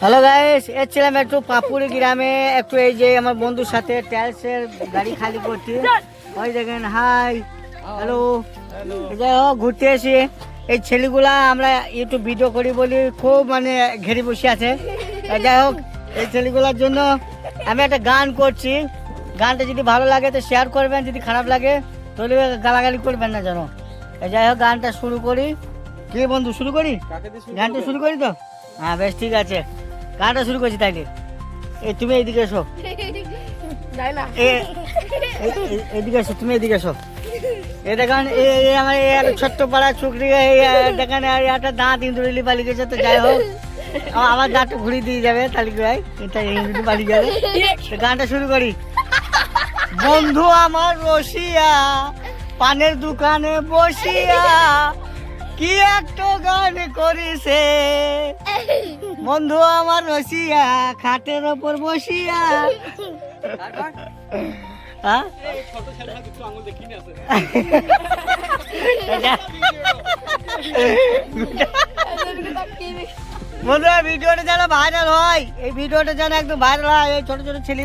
Hello guys, এসেছিলাম একটু পাপুরি গ্রামে, একটু এই যে আমার বন্ধুর সাথে টাইলসের গাড়ি খালি করছি। ওই দেখেন, হাই, হ্যালো। যাই হোক, ঘুরতে এসে এই ছেলেগুলা আমরা একটু ভিডিও করি বলি খুব মানে ঘেরে বসে আছে। যাই হোক, এই ছেলেগুলোর জন্য আমি একটা গান করছি। গানটা যদি ভালো লাগে তো শেয়ার করবেন, যদি খারাপ লাগে তাহলে গালাগালি করবেন না যেন। যাই হোক, গানটা শুরু করি। কি বন্ধু, শুরু করি? গানটা শুরু করি তো? হ্যাঁ, বেশ, ঠিক আছে, গানটা শুরু করছি তাইলে। এই তুমি এইদিকে এসো, এদিকে এসো, তুমি এদিকে এসো। এই দেখেন, এই আমার একটা ছোট্ট পাড়া চুকরি, দেখেন একটা দাঁত ইন্দুরিলি পালি গেছে। তো যাই হোক, আমার দাঁতটা ঘুরিয়ে দিয়ে যাবে তালি ভাই, এটা ইন্দুরি পালি যাবে। গানটা শুরু করি। বন্ধু আমার রসিয়া, পানের দোকানে বসিয়া কি একটা গান করিছে। বন্ধু আমার রসিয়া, খাটের ওপর বসিয়া। বন্ধুরা, ভিডিওটা যেন ভাইরাল হয়, এই ভিডিওটা যেন একদম ভাইরাল হয়, এই ছোট ছোট ছেলে